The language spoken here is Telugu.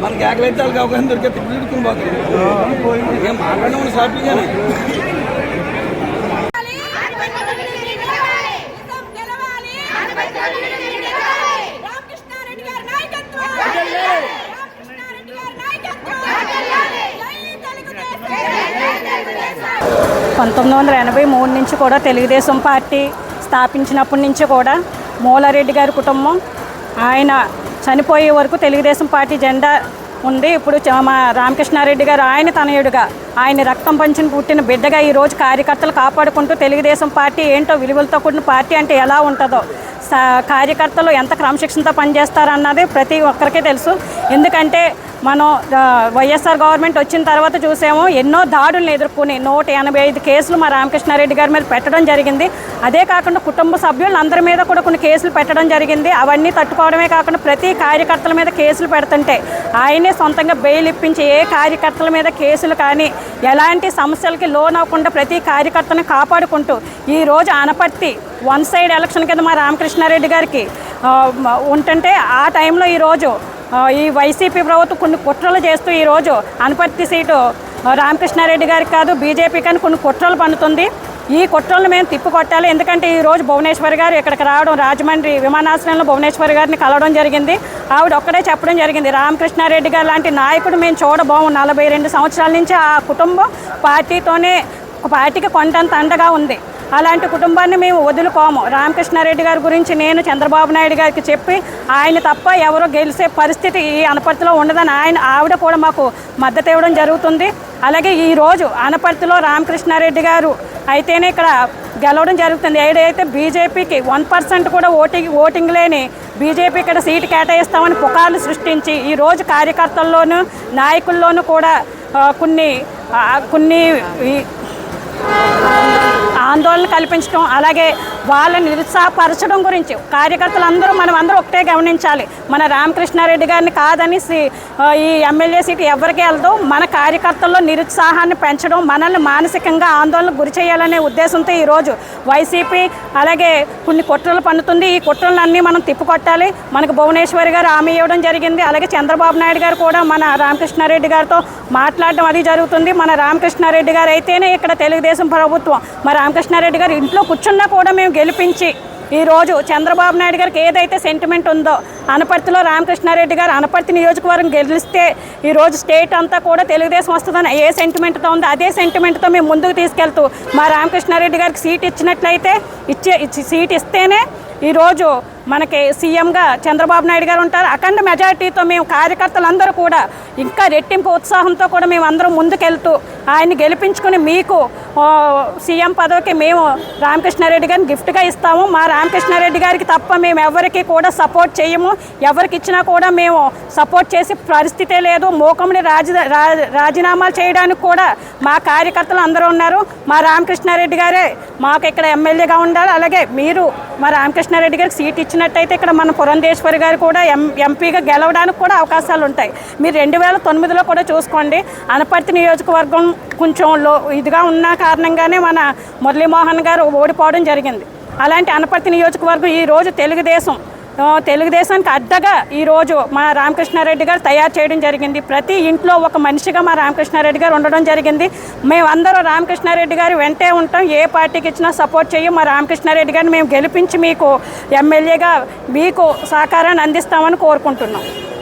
మనకి ఆకలైతే వాళ్ళకి అవకాశం దొరికే తిట్టుకుని పోతుంది ఏం మాట్లాడడం షాపింగ్ నుంచి కూడా తెలుగుదేశం పార్టీ స్థాపించినప్పటి నుంచి కూడా మూలారెడ్డి గారి కుటుంబం ఆయన చనిపోయే వరకు తెలుగుదేశం పార్టీ జెండా ఉంది. ఇప్పుడు మా రామకృష్ణారెడ్డి గారు ఆయన తనయుడుగా ఆయన రక్తం పంచిన పుట్టిన బిడ్డగా ఈరోజు కార్యకర్తలు కాపాడుకుంటూ తెలుగుదేశం పార్టీ ఏంటో విలువలతో కూడిన పార్టీ అంటే ఎలా ఉంటుందో, కార్యకర్తలు ఎంత క్రమశిక్షణతో పనిచేస్తారన్నది ప్రతి ఒక్కరికి తెలుసు. ఎందుకంటే మనం వైఎస్ఆర్ గవర్నమెంట్ వచ్చిన తర్వాత చూసాము ఎన్నో దాడులను ఎదుర్కొని 185 కేసులు మా రామకృష్ణారెడ్డి గారి మీద పెట్టడం జరిగింది. అదే కాకుండా కుటుంబ సభ్యులు అందరి మీద కూడా కొన్ని కేసులు పెట్టడం జరిగింది. అవన్నీ తట్టుకోవడమే కాకుండా ప్రతి కార్యకర్తల మీద కేసులు పెడుతుంటే ఆయనే సొంతంగా బెయిల్ ఇప్పించి ఏ కార్యకర్తల మీద కేసులు కానీ ఎలాంటి సమస్యలకి లోన్ అవ్వకుండా ప్రతి కార్యకర్తను కాపాడుకుంటూ ఈరోజు అనపర్తి వన్ సైడ్ ఎలక్షన్ కింద మా రామకృష్ణారెడ్డి గారికి ఉంటుంటే ఆ టైంలో ఈరోజు ఈ వైసీపీ ప్రభుత్వం కొన్ని కుట్రలు చేస్తూ ఈరోజు అనపర్తి సీటు రామకృష్ణారెడ్డి గారికి కాదు బీజేపీ కానీ కొన్ని కుట్రలు పన్నుతుంది. ఈ కుట్రలను మేము తిప్పికొట్టాలి. ఎందుకంటే ఈరోజు భువనేశ్వర్ గారు ఇక్కడికి రావడం, రాజమండ్రి విమానాశ్రయంలో భువనేశ్వర్ గారిని కలవడం జరిగింది. ఆవిడ ఒక్కడే చెప్పడం జరిగింది, రామకృష్ణారెడ్డి గారు లాంటి నాయకుడు మేము చూడబోము. 42 సంవత్సరాల నుంచి ఆ కుటుంబం పార్టీకి కొండంత అండగా ఉంది. అలాంటి కుటుంబాన్ని మేము వదులుకోము. రామకృష్ణారెడ్డి గారి గురించి నేను చంద్రబాబు నాయుడు గారికి చెప్పి ఆయన తప్ప ఎవరో గెలిచే పరిస్థితి ఈ అనపర్తిలో ఉండదని ఆవిడ కూడా మాకు మద్దతు ఇవ్వడం జరుగుతుంది. అలాగే ఈరోజు అనపర్తిలో రామకృష్ణారెడ్డి గారు అయితేనే ఇక్కడ గెలవడం జరుగుతుంది. ఏదైతే బీజేపీకి 1% కూడా ఓటింగ్ లేని బీజేపీ ఇక్కడ సీటు కేటాయిస్తామని పుకార్లు సృష్టించి ఈరోజు కార్యకర్తల్లోనూ నాయకుల్లోనూ కూడా కొన్ని ఆందోళన కల్పించడం, అలాగే వాళ్ళని నిరుత్సాహపరచడం గురించి కార్యకర్తలందరూ మనమందరూ ఒకటే గమనించాలి. మన రామకృష్ణారెడ్డి గారిని కాదని ఈ ఎమ్మెల్యే సీటు ఎవరికి వెళ్దో మన కార్యకర్తల్లో నిరుత్సాహాన్ని పెంచడం, మనల్ని మానసికంగా ఆందోళనకు గురి చేయాలనే ఉద్దేశంతో ఈరోజు వైసీపీ అలాగే కొన్ని కుట్రలు పన్నుతుంది. ఈ కుట్రలన్నీ మనం తిప్పికొట్టాలి. మనకు భువనేశ్వరి గారు హామీ ఇవ్వడం జరిగింది. అలాగే చంద్రబాబు నాయుడు గారు కూడా మన రామకృష్ణారెడ్డి గారితో మాట్లాడడం అది జరుగుతుంది. మన రామకృష్ణారెడ్డి గారు అయితేనే ఇక్కడ తెలుగుదేశం ప్రభుత్వం మా రామకృష్ణారెడ్డి గారు ఇంట్లో కూర్చున్నా కూడా మేము గెలిపించి ఈరోజు చంద్రబాబు నాయుడు గారికి ఏదైతే సెంటిమెంట్ ఉందో అనపర్తిలో రామకృష్ణారెడ్డి గారు అనపర్తి నియోజకవర్గం గెలిస్తే ఈరోజు స్టేట్ అంతా కూడా తెలుగుదేశం వస్తుందని ఏ సెంటిమెంట్తో ఉందో అదే సెంటిమెంట్తో మేము ముందుకు తీసుకెళ్తూ మా రామకృష్ణారెడ్డి గారికి సీట్ ఇచ్చినట్లయితే సీట్ ఇస్తేనే ఈరోజు మనకి సీఎంగా చంద్రబాబు నాయుడు గారు ఉంటారు. అఖండ మెజారిటీతో మేము కార్యకర్తలందరూ కూడా ఇంకా రెట్టింపు ఉత్సాహంతో కూడా మేము అందరం ముందుకెళ్తూ ఆయన్ని గెలిపించుకుని మీకు సీఎం పదవికి మేము రామకృష్ణారెడ్డి గారిని గిఫ్ట్గా ఇస్తాము. మా రామకృష్ణారెడ్డి గారికి తప్ప మేము ఎవరికి కూడా సపోర్ట్ చేయము. ఎవరికి ఇచ్చినా కూడా మేము సపోర్ట్ చేసే పరిస్థితే లేదు. మోకముని రాజీనామాలు చేయడానికి కూడా మా కార్యకర్తలు అందరూ ఉన్నారు. మా రామకృష్ణారెడ్డి గారే మాకు ఇక్కడ ఎమ్మెల్యేగా ఉండాలి. అలాగే మీరు మా రామకృష్ణారెడ్డి గారికి సీట్ ఇచ్చినట్టయితే ఇక్కడ మన పురంధేశ్వరి గారు కూడా ఎంపీగా గెలవడానికి కూడా అవకాశాలు ఉంటాయి. మీరు 2009లో కూడా చూసుకోండి, అనపర్తి నియోజకవర్గం కొంచెం ఇదిగా ఉన్న కారణంగానే మన మురళీమోహన్ గారు ఓడిపోవడం జరిగింది. అలాంటి అనపర్తి నియోజకవర్గం ఈరోజు తెలుగుదేశానికి అడ్డగా ఈరోజు మా రామకృష్ణారెడ్డి గారు తయారు చేయడం జరిగింది. ప్రతి ఇంట్లో ఒక మనిషిగా మా రామకృష్ణారెడ్డి గారు ఉండడం జరిగింది. మేమందరూ రామకృష్ణారెడ్డి గారు వెంటే ఉంటాం. ఏ పార్టీకి ఇచ్చినా సపోర్ట్ చేయం. మా రామకృష్ణారెడ్డి గారిని మేము గెలిపించి మీకు ఎమ్మెల్యేగా మీకు సహకారాన్ని అందిస్తామని కోరుకుంటున్నాం.